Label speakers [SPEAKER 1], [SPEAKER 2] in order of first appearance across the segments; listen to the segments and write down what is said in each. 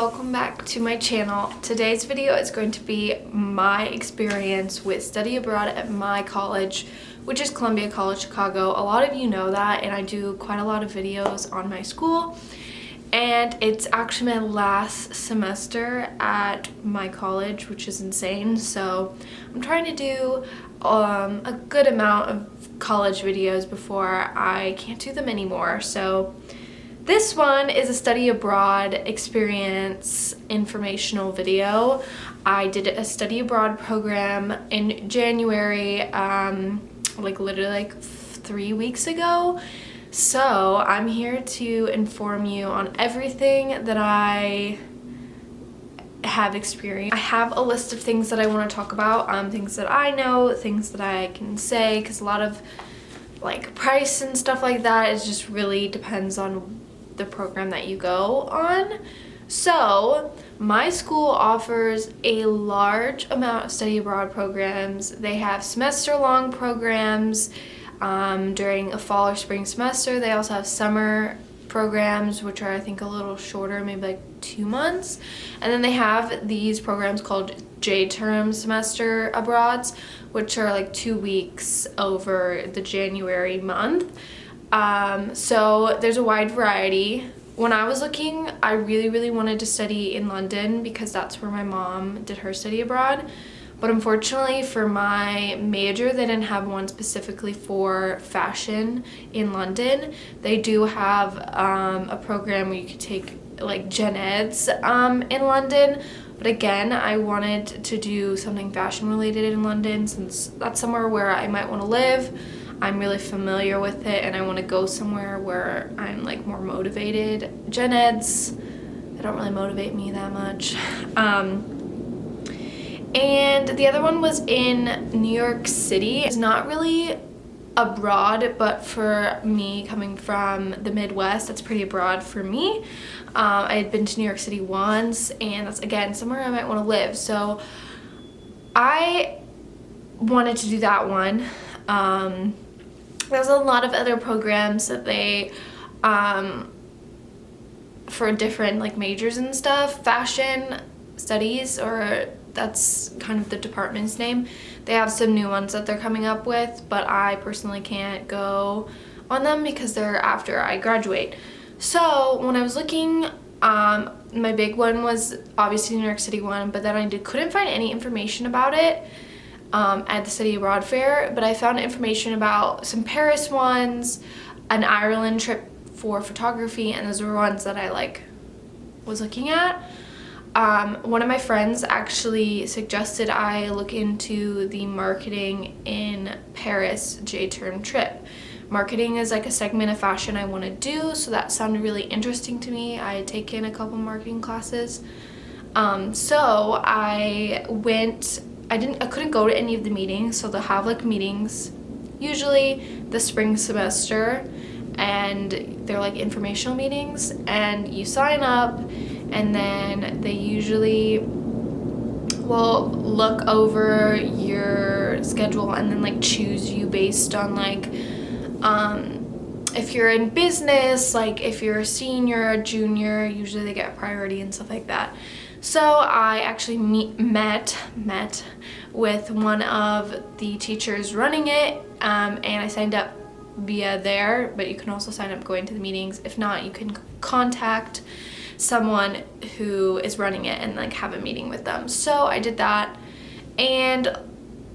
[SPEAKER 1] welcome back to my channel. Today's video is going to be my experience with study abroad at my college, which is Columbia College Chicago. A lot of you know that, and I do quite a lot of videos on my school, and it's actually my last semester at my college, which is insane. So I'm trying to do a good amount of college videos before I can't do them anymore. So this one is a study abroad experience informational video. I did a study abroad program in January, literally 3 weeks ago. So I'm here to inform you on everything that I have experienced. I have a list of things that I want to talk about, things that I know, things that I can say, because a lot of price and stuff like that is just really depends on the program that you go on. So my school offers a large amount of study abroad programs. They have semester-long programs during a fall or spring semester. They also have summer programs, which are I think a little shorter, maybe 2 months. And then they have these programs called J-term semester abroads, which are 2 weeks over the January month. So there's a wide variety. When I was looking, I really wanted to study in London because that's where my mom did her study abroad. But unfortunately for my major, they didn't have one specifically for fashion in London. They do have a program where you could take gen eds in London. But again, I wanted to do something fashion related in London since that's somewhere where I might want to live. I'm really familiar with it, and I want to go somewhere where I'm more motivated. Gen eds, they don't really motivate me that much. And the other one was in New York City. It's not really abroad, but for me coming from the Midwest, that's pretty abroad for me. I had been to New York City once, and that's again somewhere I might want to live. So I wanted to do that one. There's a lot of other programs that they for different majors and stuff. Fashion studies, or that's kind of the department's name. They have some new ones that they're coming up with, but I personally can't go on them because they're after I graduate. So when I was looking, my big one was obviously the New York City one, but then I couldn't find any information about it at the study abroad fair. But I found information about some Paris ones, an Ireland trip for photography, and those were ones that I was looking at. One of my friends actually suggested I look into the marketing in Paris J-term trip. Marketing is a segment of fashion I want to do, so that sounded really interesting to me. I had taken a couple marketing classes. So I went. I couldn't go to any of the meetings, so they'll have meetings usually the spring semester, and they're informational meetings, and you sign up, and then they usually will look over your schedule and then choose you based on if you're in business, if you're a senior or junior, usually they get priority and stuff like that. So I actually met with one of the teachers running it, and I signed up via there, but you can also sign up going to the meetings. If not, you can contact someone who is running it and have a meeting with them. So I did that, and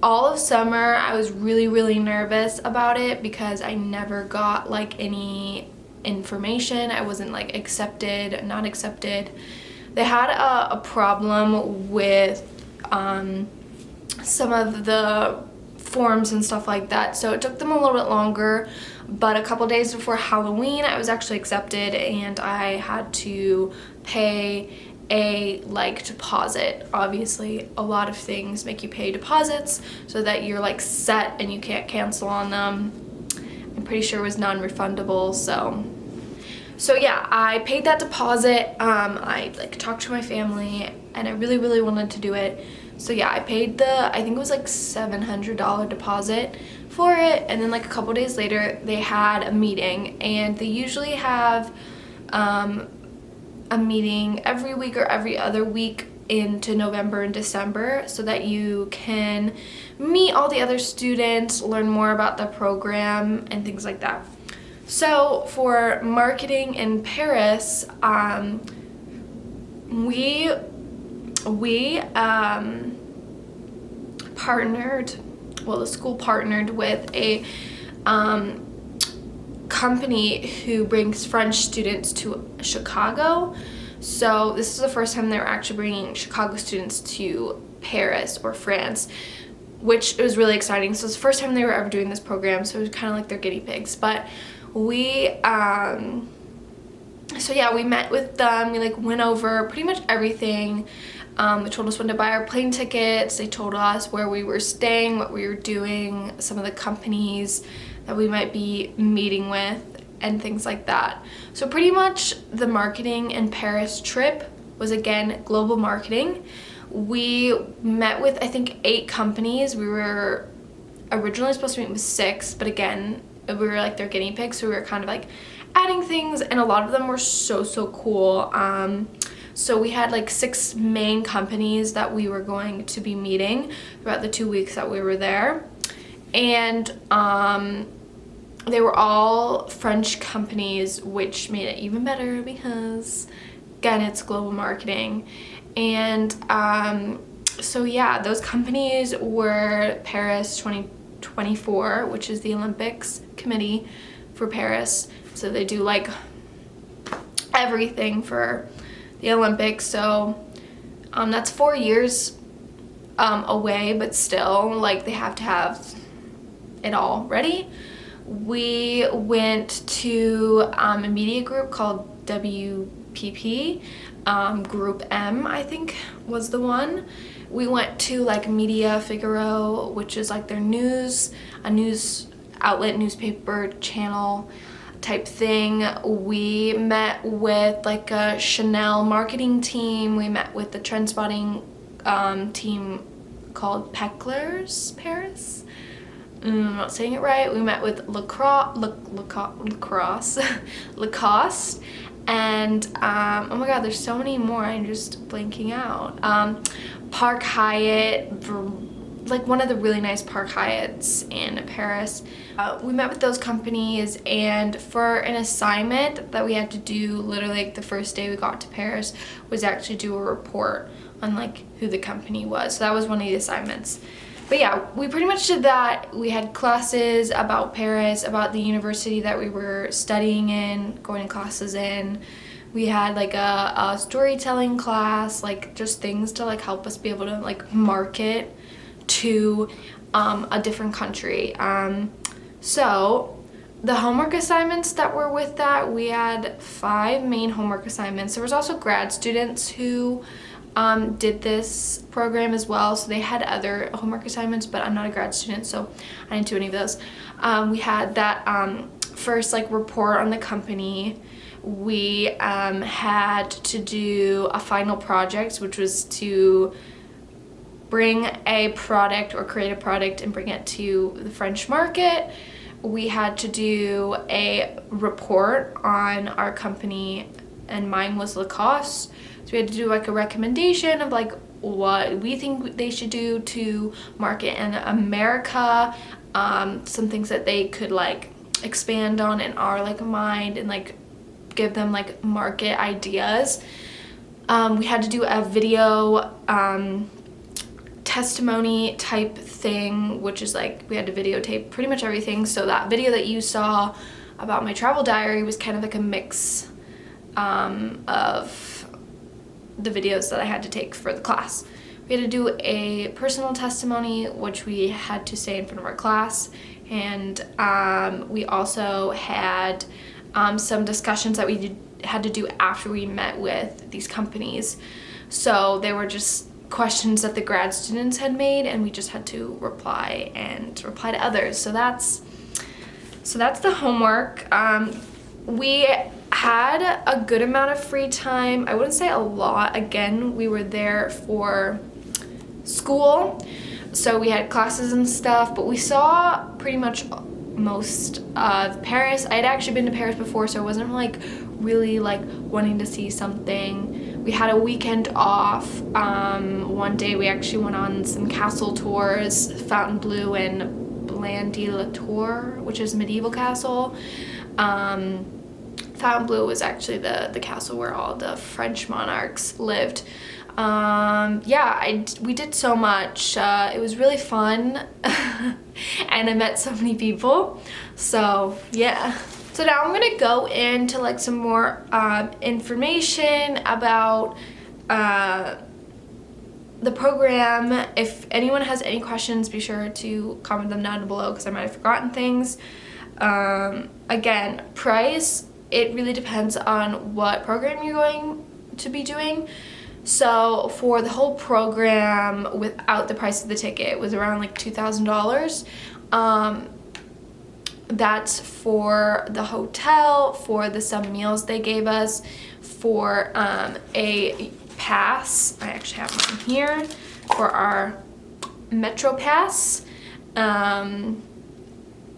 [SPEAKER 1] all of summer I was really nervous about it because I never got any information. I wasn't accepted, not accepted. They had a problem with some of the forms and stuff like that, so it took them a little bit longer. But a couple days before Halloween, I was actually accepted, and I had to pay a deposit. Obviously, a lot of things make you pay deposits so that you're set and you can't cancel on them. I'm pretty sure it was non-refundable, so yeah, I paid that deposit. I talked to my family, and I really wanted to do it. So yeah, I paid I think it was $700 deposit for it, and then a couple days later they had a meeting, and they usually have a meeting every week or every other week into November and December so that you can meet all the other students, learn more about the program and things like that. So for marketing in Paris, we partnered, well, the school partnered with a company who brings French students to Chicago. So this is the first time they were actually bringing Chicago students to Paris or France, which was really exciting. So it's the first time they were ever doing this program, so it was kind of like their guinea pigs. But we so yeah, we met with them. We like went over pretty much everything. They told us when to buy our plane tickets. They told us where we were staying, what we were doing, some of the companies that we might be meeting with, and things like that. So pretty much the marketing in Paris trip was, again, global marketing. We met with, I think, 8 companies. We were originally supposed to meet with 6, but again, we were like their guinea pigs, so we were kind of like adding things, and a lot of them were so cool. So we had like 6 main companies that we were going to be meeting throughout the 2 weeks that we were there. And they were all French companies, which made it even better because, again, it's global marketing. And so yeah, those companies were Paris 2024, which is the Olympics committee for Paris. So they do like everything for the Olympics. So that's 4 years away, but still, like, they have to have it all ready. We went to a media group called WPP, Group M, I think was the one. We went to like Media Figaro, which is like their news, a news outlet, newspaper channel type thing. We met with like a Chanel marketing team. We met with the trend spotting team called Peckler's Paris. I'm not saying it right. We met with Lacoste, and oh my god, there's so many more. I'm just blanking out. Park Hyatt, like one of the really nice Park Hyatts in Paris. We met with those companies, and for an assignment that we had to do literally like the first day we got to Paris was actually do a report on like who the company was. So that was one of the assignments. But yeah, we pretty much did that. We had classes about Paris, about the university that we were studying in, going to classes in. We had like a storytelling class, like just things to like help us be able to like market to a different country. So the homework assignments that were with that, we had 5 main homework assignments. There was also grad students who did this program as well, so they had other homework assignments, but I'm not a grad student, so I didn't do any of those. We had that first like report on the company. We had to do a final project, which was to bring a product or create a product and bring it to the French market. We had to do a report on our company, and mine was Lacoste. So we had to do like a recommendation of like what we think they should do to market in America, some things that they could like expand on in our like mind and like give them like market ideas. We had to do a video testimony type thing, which is like we had to videotape pretty much everything. So that video that you saw about my travel diary was kind of like a mix of the videos that I had to take for the class. We had to do a personal testimony, which we had to say in front of our class, and we also had some discussions that we had to do after we met with these companies. So they were just questions that the grad students had made, and we just had to reply to others. So that's the homework. We had a good amount of free time. I wouldn't say a lot. Again, we were there for school, so we had classes and stuff, but we saw pretty much most of Paris. I had actually been to Paris before, so I wasn't like really like wanting to see something. We had a weekend off. One day we actually went on some castle tours, Fontainebleau and Blanc de la Tour, which is a medieval castle. Fontainebleau was actually the castle where all the French monarchs lived. Yeah, we did so much. It was really fun and I met so many people. So yeah. So now I'm gonna go into like some more information about the program. If anyone has any questions, be sure to comment them down below because I might have forgotten things. Again, price, it really depends on what program you're going to be doing. So for the whole program, without the price of the ticket, it was around like $2,000. That's for the hotel, for the some meals they gave us, for a pass. I actually have mine here for our Metro pass.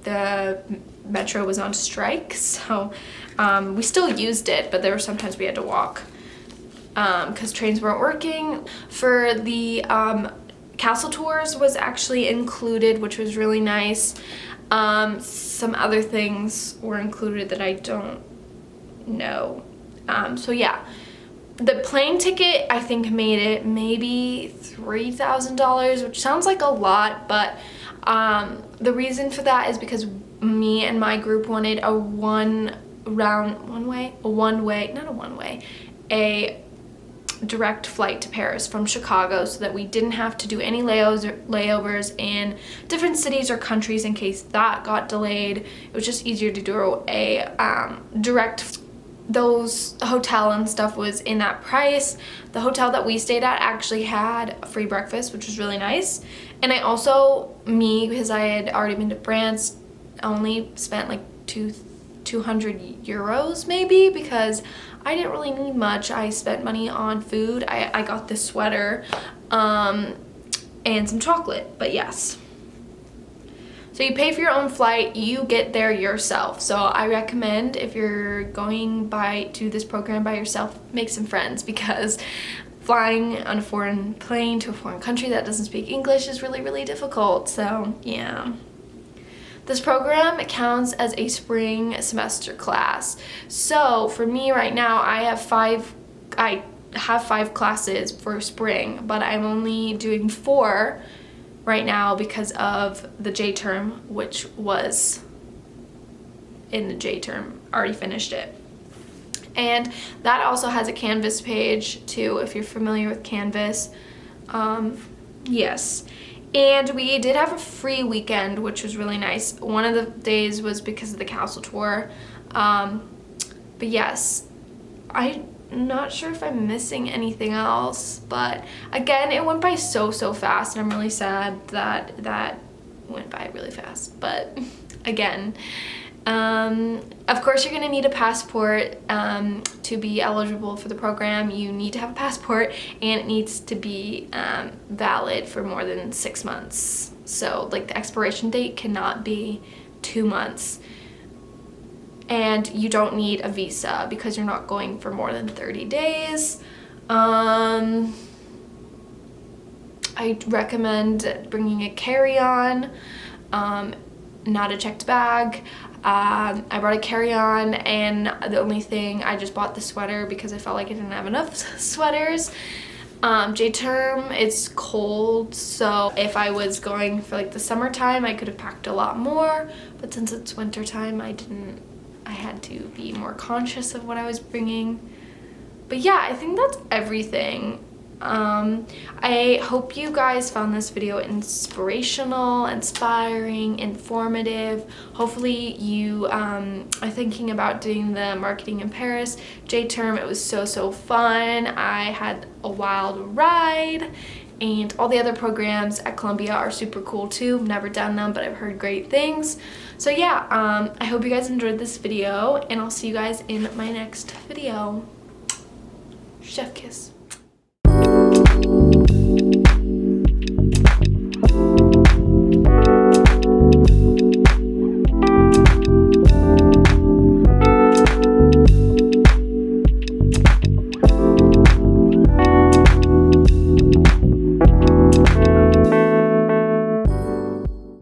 [SPEAKER 1] The Metro was on strike, so we still used it, but there were sometimes we had to walk because trains weren't working. For the castle tours was actually included, which was really nice. Some other things were included that I don't know. So yeah, the plane ticket I think made it maybe $3,000, which sounds like a lot, but the reason for that is because me and my group wanted a direct flight to Paris from Chicago, so that we didn't have to do any layovers in different cities or countries in case that got delayed. It was just easier to do a direct. Those hotel and stuff was in that price. The hotel that we stayed at actually had free breakfast, which was really nice. And I also, because I had already been to France, only spent like 200 euros maybe, because I didn't really need much. I spent money on food. I got this sweater and some chocolate, but yes. So you pay for your own flight, you get there yourself. So I recommend, if you're going to this program by yourself, make some friends, because flying on a foreign plane to a foreign country that doesn't speak English is really, really difficult. So yeah. This program counts as a spring semester class. So for me right now, I have five classes for spring, but I'm only doing 4 right now because of the J term, which was in the J term. Already finished it. And that also has a Canvas page too, if you're familiar with Canvas. Yes. And we did have a free weekend, which was really nice. One of the days was because of the castle tour. But yes, I'm not sure if I'm missing anything else. But again, it went by so fast, and I'm really sad that that went by really fast. But again, of course you're gonna need a passport to be eligible for the program. You need to have a passport, and it needs to be valid for more than 6 months. So like the expiration date cannot be 2 months. And you don't need a visa because you're not going for more than 30 days. I recommend bringing a carry-on, not a checked bag. I brought a carry-on, and the only thing, I just bought the sweater because I felt like I didn't have enough sweaters. J-term, it's cold, so if I was going for like the summertime, I could have packed a lot more, but since it's wintertime, I had to be more conscious of what I was bringing. But yeah, I think that's everything. I hope you guys found this video inspirational, inspiring, informative. Hopefully you are thinking about doing the marketing in Paris J-term. It was so fun. I had a wild ride, and all the other programs at Columbia are super cool too. I've never done them, but I've heard great things. So yeah, I hope you guys enjoyed this video, and I'll see you guys in my next video. Chef kiss.